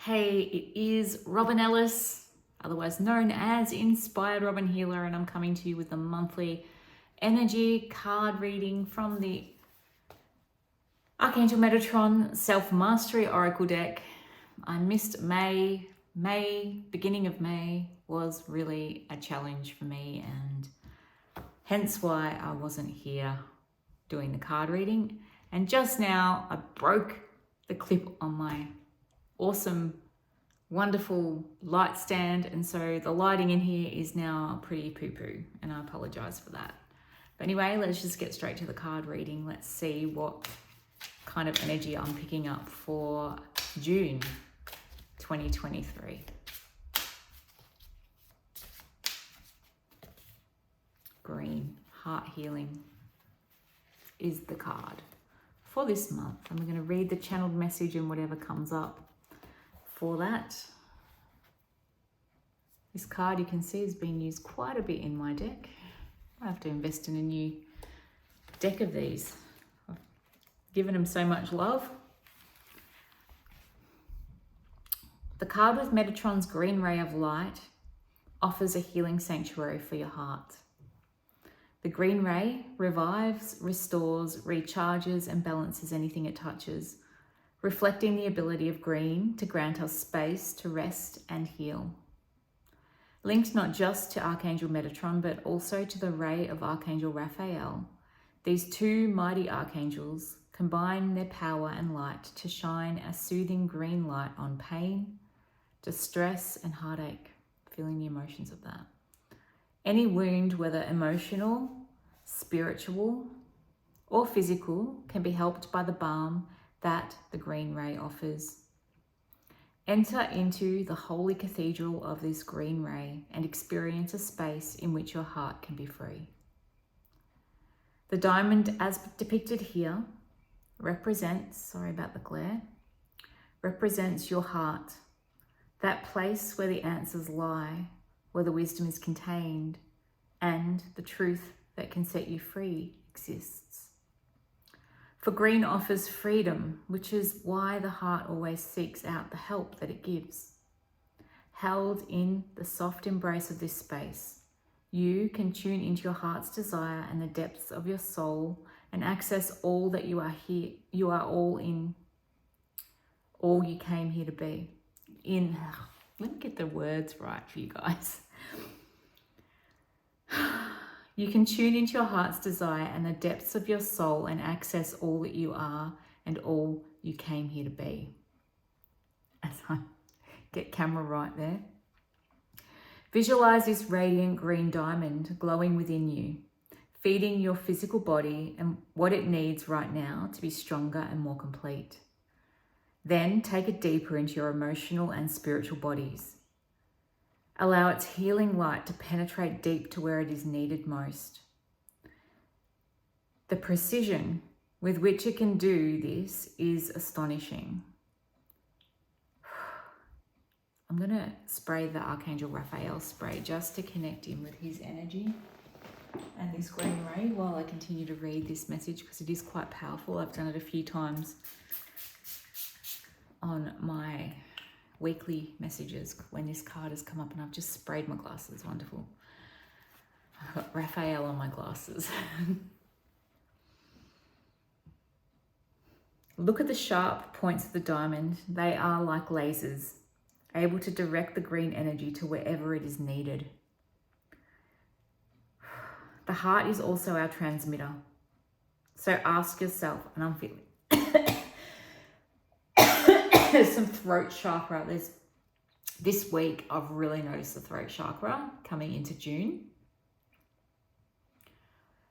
Hey, it is Robyn Ellis, otherwise known as Inspired Robyn Healer, and I'm coming to you with a monthly energy card reading from the Archangel Metatron Self-Mastery Oracle deck. I missed May. Beginning of May was really a challenge for me, and hence why I wasn't here doing the card reading. And just now I broke the clip on my awesome, wonderful light stand, and so the lighting in here is now pretty poo-poo, and I apologize for that. But anyway, let's just get straight to the card reading. Let's see what kind of energy I'm picking up for June 2023. Green, heart healing is the card for this month. And we're going to read the channeled message and whatever comes up for that. This card, you can see, has been used quite a bit in my deck. I have to invest in a new deck of these. I've given them so much love. The card with Metatron's green ray of light offers a healing sanctuary for your heart. The green ray revives, restores, recharges, and balances anything it touches, reflecting the ability of green to grant us space to rest and heal. Linked not just to Archangel Metatron, but also to the ray of Archangel Raphael, these two mighty archangels combine their power and light to shine a soothing green light on pain, distress, and heartache, feeling the emotions of that. Any wound, whether emotional, spiritual, or physical, can be helped by the balm that the green ray offers. Enter into the holy cathedral of this green ray and experience a space in which your heart can be free. The diamond, as depicted here, represents your heart, that place where the answers lie, where the wisdom is contained, and the truth that can set you free exists. For green offers freedom, which is why the heart always seeks out the help that it gives. Held in the soft embrace of this space, you can tune into your heart's desire and the depths of your soul and access all that you are here. You are all in, all you came here to be. Let me get the words right for you guys. You can tune into your heart's desire and the depths of your soul and access all that you are and all you came here to be. As I get camera right there. Visualize this radiant green diamond glowing within you, feeding your physical body and what it needs right now to be stronger and more complete. Then take it deeper into your emotional and spiritual bodies. Allow its healing light to penetrate deep to where it is needed most. The precision with which it can do this is astonishing. I'm going to spray the Archangel Raphael spray just to connect in with his energy and this green ray while I continue to read this message, because it is quite powerful. I've done it a few times on my weekly messages when this card has come up, and I've just sprayed my glasses. Wonderful. I've got Raphael on my glasses. Look at the sharp points of the diamond. They are like lasers, able to direct the green energy to wherever it is needed. The heart is also our transmitter. So ask yourself, and I'm feeling there's some throat chakra. This week I've really noticed the throat chakra coming into June.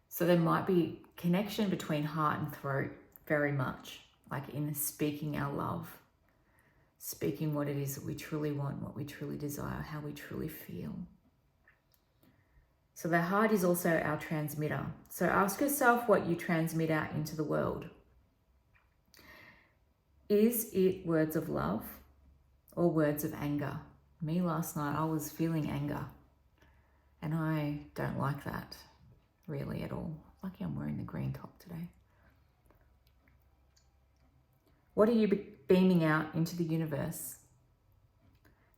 So there might be connection between heart and throat, very much, like in speaking our love, speaking what it is that we truly want, what we truly desire, how we truly feel. So the heart is also our transmitter. So ask yourself what you transmit out into the world. Is it words of love or words of anger? Me last night, I was feeling anger, and I don't like that really at all. Lucky I'm wearing the green top today. What are you beaming out into the universe?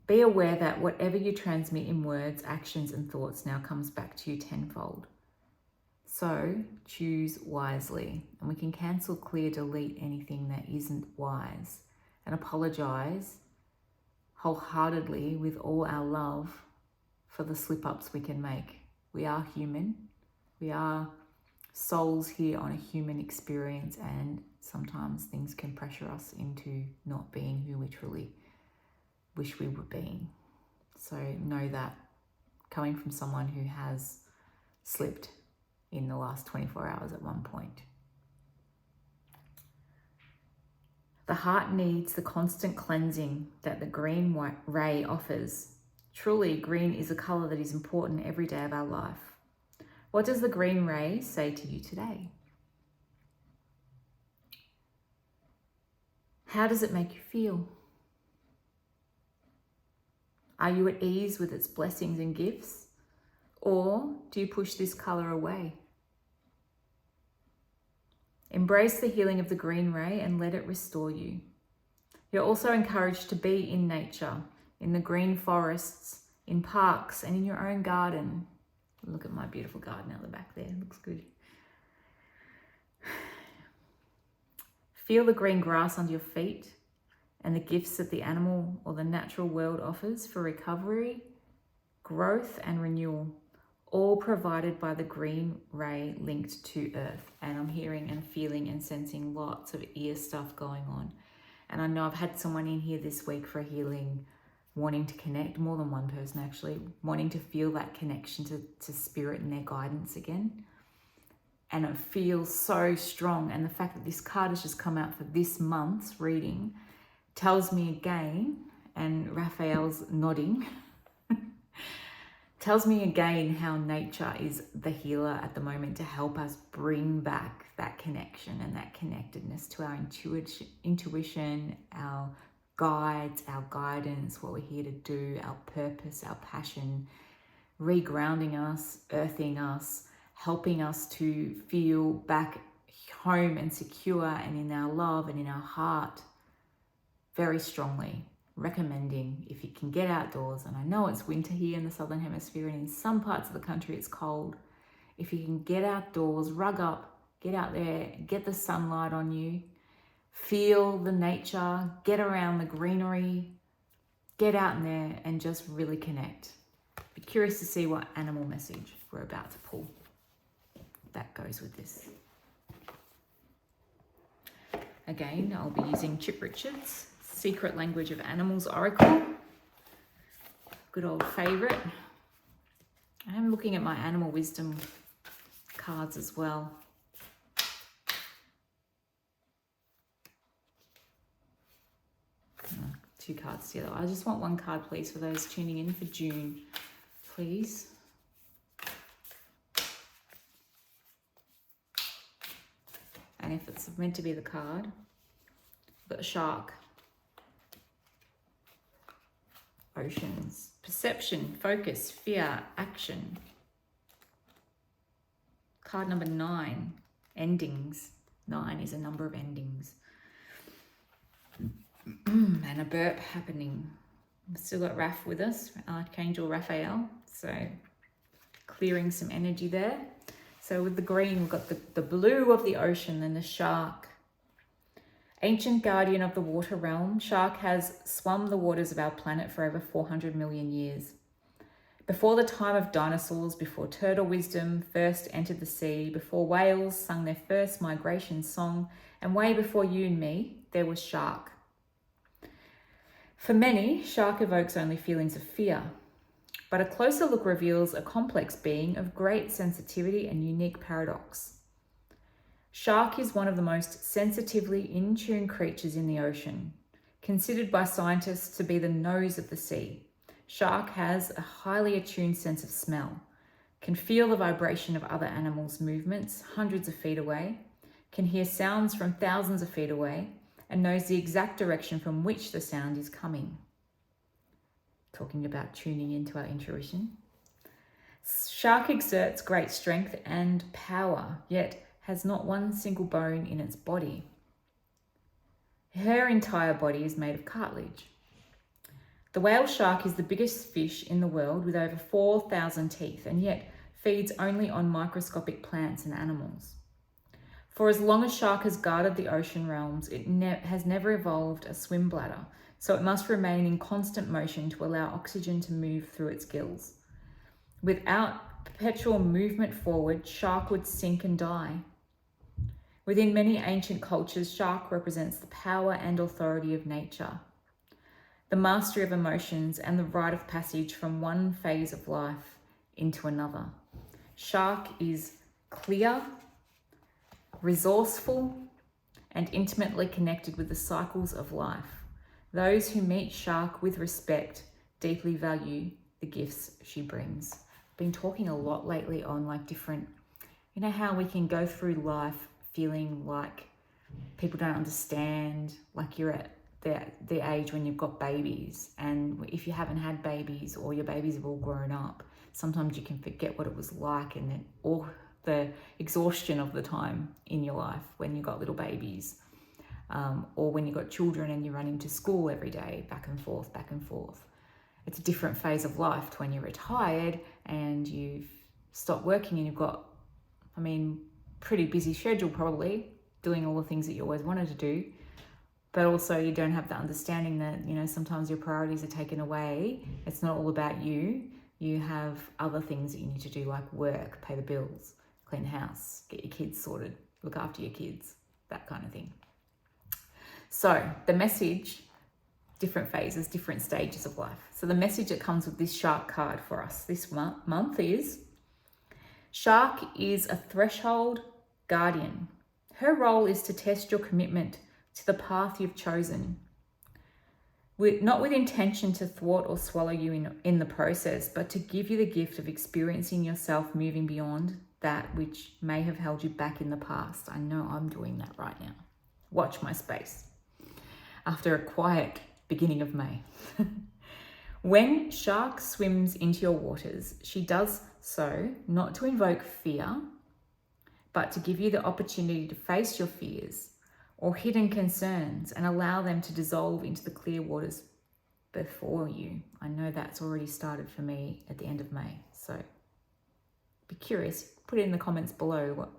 Be aware that whatever you transmit in words, actions, and thoughts now comes back to you tenfold. So choose wisely, and we can cancel, clear, delete anything that isn't wise, and apologize wholeheartedly with all our love for the slip-ups we can make. We are human. We are souls here on a human experience, and sometimes things can pressure us into not being who we truly wish we were being. So know that coming from someone who has slipped in the last 24 hours at one point. The heart needs the constant cleansing that the green ray offers. Truly, green is a colour that is important every day of our life. What does the green ray say to you today? How does it make you feel? Are you at ease with its blessings and gifts? Or do you push this colour away? Embrace the healing of the green ray and let it restore you. You're also encouraged to be in nature, in the green forests, in parks, and in your own garden. Look at my beautiful garden out the back there. It looks good. Feel the green grass under your feet and the gifts that the animal or the natural world offers for recovery, growth, and renewal, all provided by the green ray linked to earth. And I'm hearing and feeling and sensing lots of ear stuff going on. And I know I've had someone in here this week for healing, wanting to connect, more than one person actually, wanting to feel that connection to spirit and their guidance again. And it feels so strong. And the fact that this card has just come out for this month's reading tells me again, and Raphael's nodding, tells me again how nature is the healer at the moment to help us bring back that connection and that connectedness to our intuition, our guides, our guidance, what we're here to do, our purpose, our passion, regrounding us, earthing us, helping us to feel back home and secure and in our love and in our heart very strongly. Recommending, if you can get outdoors, and I know it's winter here in the Southern Hemisphere and in some parts of the country it's cold. If you can get outdoors, rug up, get out there, get the sunlight on you, feel the nature, get around the greenery, get out in there and just really connect. Be curious to see what animal message we're about to pull that goes with this. Again, I'll be using Chip Richards' Secret Language of Animals Oracle. Good old favourite. I'm looking at my animal wisdom cards as well. Two cards together. I just want one card, please, for those tuning in for June, please. And if it's meant to be the card, I've got a shark. Oceans, perception, focus, fear, action. Card number 9, endings. 9 is a number of endings. And a burp happening. We've still got Raph with us, Archangel Raphael. So clearing some energy there. So with the green, we've got the blue of the ocean and the shark. Ancient guardian of the water realm, shark has swum the waters of our planet for over 400 million years. Before the time of dinosaurs, before turtle wisdom first entered the sea, before whales sung their first migration song, and way before you and me, there was shark. For many, shark evokes only feelings of fear, but a closer look reveals a complex being of great sensitivity and unique paradox. Shark is one of the most sensitively in tune creatures in the ocean. Considered by scientists to be the nose of the sea, shark has a highly attuned sense of smell, can feel the vibration of other animals' movements hundreds of feet away, can hear sounds from thousands of feet away, and knows the exact direction from which the sound is coming. Talking about tuning into our intuition. Shark exerts great strength and power, yet has not one single bone in its body. Her entire body is made of cartilage. The whale shark is the biggest fish in the world with over 4,000 teeth, and yet feeds only on microscopic plants and animals. For as long as shark has guarded the ocean realms, it has never evolved a swim bladder, so it must remain in constant motion to allow oxygen to move through its gills. Without perpetual movement forward, shark would sink and die. Within many ancient cultures, shark represents the power and authority of nature, the mastery of emotions, and the rite of passage from one phase of life into another. Shark is clear, resourceful, and intimately connected with the cycles of life. Those who meet shark with respect deeply value the gifts she brings. I've been talking a lot lately on like different, you know how we can go through life feeling like people don't understand, like you're at the age when you've got babies, and if you haven't had babies or your babies have all grown up, sometimes you can forget what it was like, and then or the exhaustion of the time in your life when you got little babies, or when you got children and you run into school every day, back and forth. It's a different phase of life to when you're retired and you've stopped working and you've got, pretty busy schedule probably, doing all the things that you always wanted to do, but also you don't have the understanding that, sometimes your priorities are taken away. It's not all about you. You have other things that you need to do, like work, pay the bills, clean the house, get your kids sorted, look after your kids, that kind of thing. So the message, different phases, different stages of life. So the message that comes with this shark card for us this month is, shark is a threshold guardian. Her role is to test your commitment to the path you've chosen, not with intention to thwart or swallow you in the process, but to give you the gift of experiencing yourself moving beyond that which may have held you back in the past. I know I'm doing that right now. Watch my space. After a quiet beginning of May. When shark swims into your waters, she does so not to invoke fear, but to give you the opportunity to face your fears or hidden concerns and allow them to dissolve into the clear waters before you. I know that's already started for me at the end of May, so be curious. Put it in the comments below what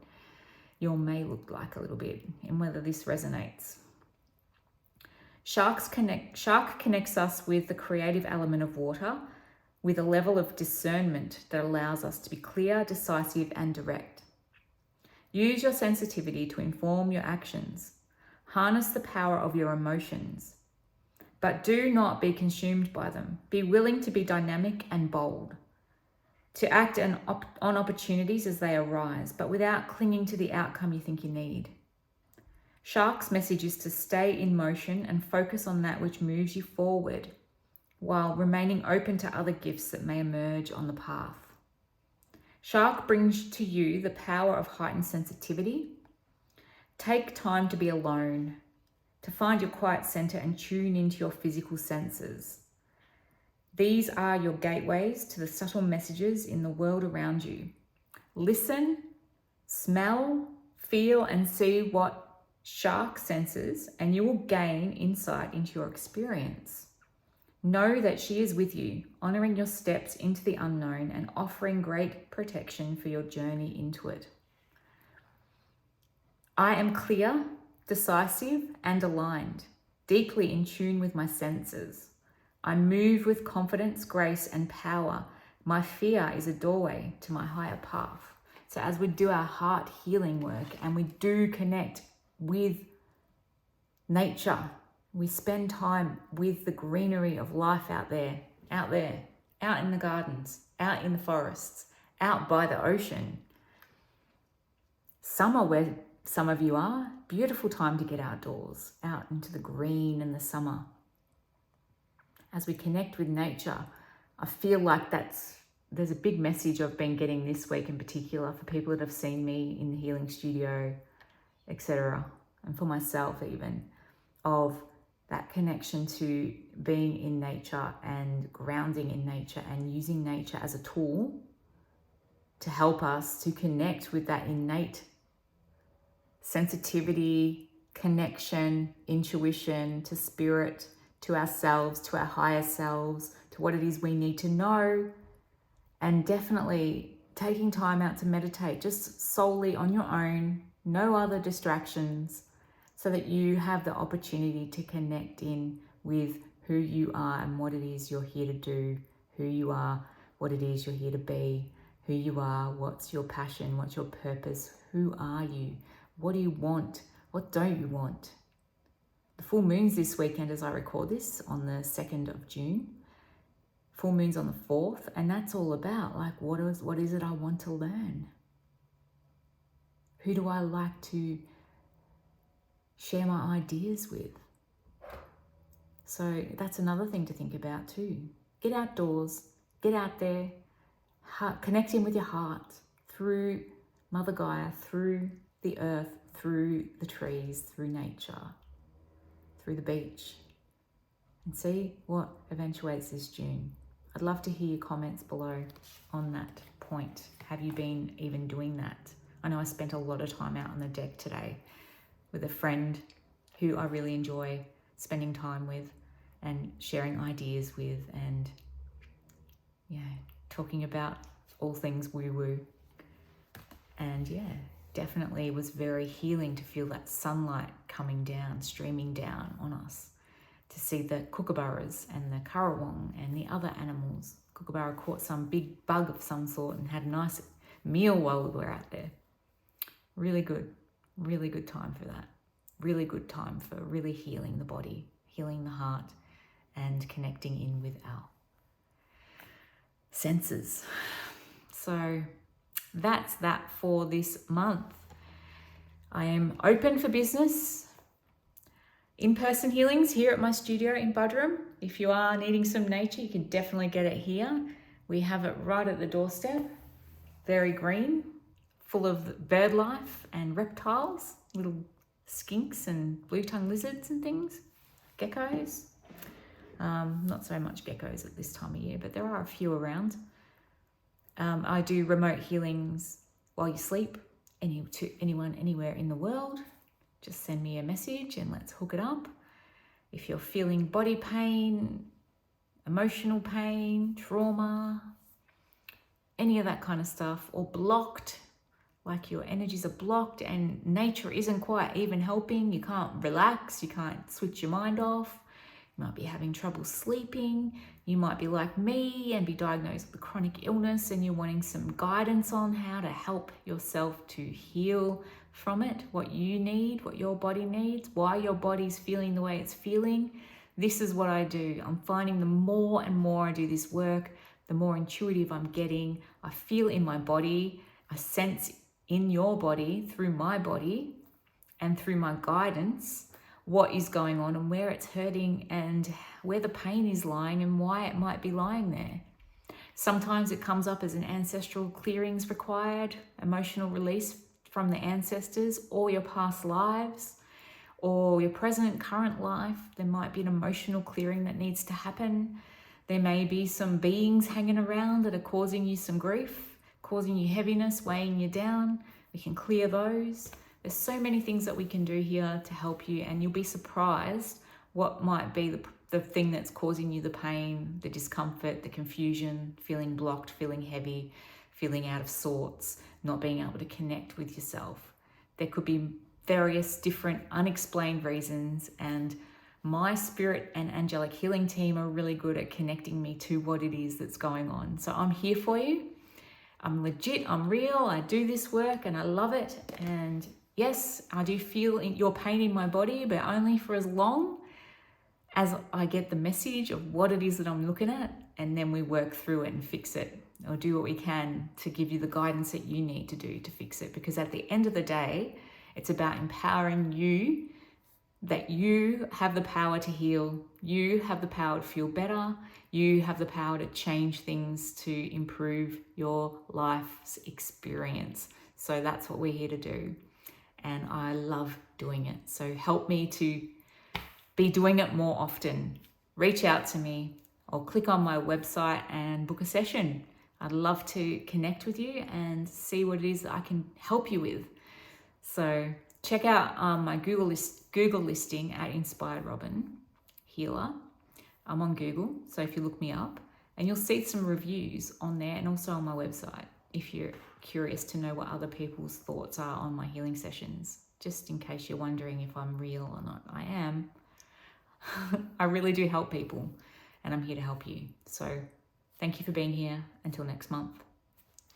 your May looked like a little bit and whether this resonates. Shark connects us with the creative element of water, with a level of discernment that allows us to be clear, decisive, and direct. Use your sensitivity to inform your actions. Harness the power of your emotions, but do not be consumed by them. Be willing to be dynamic and bold, to act on opportunities as they arise, but without clinging to the outcome you think you need. Shark's message is to stay in motion and focus on that which moves you forward, while remaining open to other gifts that may emerge on the path. Shark brings to you the power of heightened sensitivity. Take time to be alone, to find your quiet center and tune into your physical senses. These are your gateways to the subtle messages in the world around you. Listen, smell, feel, and see what shark senses, and you will gain insight into your experience. Know that she is with you, honoring your steps into the unknown and offering great protection for your journey into it. I am clear, decisive, and aligned, deeply in tune with my senses. I move with confidence, grace, and power. My fear is a doorway to my higher path. So as we do our heart healing work and we do connect with nature, we spend time with the greenery of life out there, out in the gardens, out in the forests, out by the ocean. Summer, where some of you are, beautiful time to get outdoors, out into the green and the summer. As we connect with nature, I feel like there's a big message I've been getting this week in particular for people that have seen me in the healing studio, etc. And for myself even, of that connection to being in nature and grounding in nature and using nature as a tool to help us to connect with that innate sensitivity, connection, intuition to spirit, to ourselves, to our higher selves, to what it is we need to know, and definitely taking time out to meditate just solely on your own, no other distractions, so that you have the opportunity to connect in with who you are and what it is you're here to do, who you are, what it is you're here to be, who you are, what's your passion, what's your purpose, who are you, what do you want, what don't you want. The full moon's this weekend as I record this on the 2nd of June. Full moon's on the 4th, and that's all about like what is it I want to learn? Who do I like to share my ideas with? So that's another thing to think about too. Get outdoors, get out there, connect in with your heart through Mother Gaia, through the earth, through the trees, through nature, through the beach, and see what eventuates this June. I'd love to hear your comments below on that point. Have you been even doing that? I know I spent a lot of time out on the deck today with a friend who I really enjoy spending time with and sharing ideas with, and talking about all things woo-woo. And definitely it was very healing to feel that sunlight coming down, streaming down on us, to see the kookaburras and the currawong and the other animals. Kookaburra caught some big bug of some sort and had a nice meal while we were out there. Really good time for that. Really good time for really healing the body, healing the heart, and connecting in with our senses. So that's that for this month. I am open for business. In-person healings here at my studio in Budrum. If you are needing some nature, you can definitely get it here. We have it right at the doorstep. Very green, full of bird life and reptiles, little skinks and blue-tongued lizards and things, geckos. Not so much geckos at this time of year, but there are a few around. I do remote healings while you sleep, to anyone anywhere in the world. Just send me a message and let's hook it up. If you're feeling body pain, emotional pain, trauma, any of that kind of stuff, or blocked, like your energies are blocked and nature isn't quite even helping, you can't relax, you can't switch your mind off, you might be having trouble sleeping, you might be like me and be diagnosed with a chronic illness and you're wanting some guidance on how to help yourself to heal from it, what you need, what your body needs, why your body's feeling the way it's feeling. This is what I do. I'm finding the more and more I do this work, the more intuitive I'm getting. I feel in my body, I sense in your body, through my body and through my guidance, what is going on and where it's hurting and where the pain is lying and why it might be lying there. Sometimes it comes up as an ancestral clearings required, emotional release from the ancestors or your past lives or your present current life. There might be an emotional clearing that needs to happen. There may be some beings hanging around that are causing you some grief, causing you heaviness, weighing you down. We can clear those. There's so many things that we can do here to help you, and you'll be surprised what might be the thing that's causing you the pain, the discomfort, the confusion, feeling blocked, feeling heavy, feeling out of sorts, not being able to connect with yourself. There could be various different unexplained reasons, and my spirit and angelic healing team are really good at connecting me to what it is that's going on. So I'm here for you. I'm legit, I'm real, I do this work and I love it. And yes, I do feel your pain in my body, but only for as long as I get the message of what it is that I'm looking at, and then we work through it and fix it, or do what we can to give you the guidance that you need to do to fix it. Because at the end of the day, it's about empowering you, that you have the power to heal, you have the power to feel better, you have the power to change things to improve your life's experience. So that's what we're here to do. And I love doing it. So help me to be doing it more often. Reach out to me or click on my website and book a session. I'd love to connect with you and see what it is that I can help you with. So check out my Google listing at Inspired Robyn Healer, I'm on Google, so if you look me up, and you'll see some reviews on there and also on my website if you're curious to know what other people's thoughts are on my healing sessions, just in case you're wondering if I'm real or not. I am. I really do help people, and I'm here to help you. So thank you for being here. Until next month.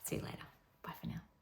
See you later. Bye for now.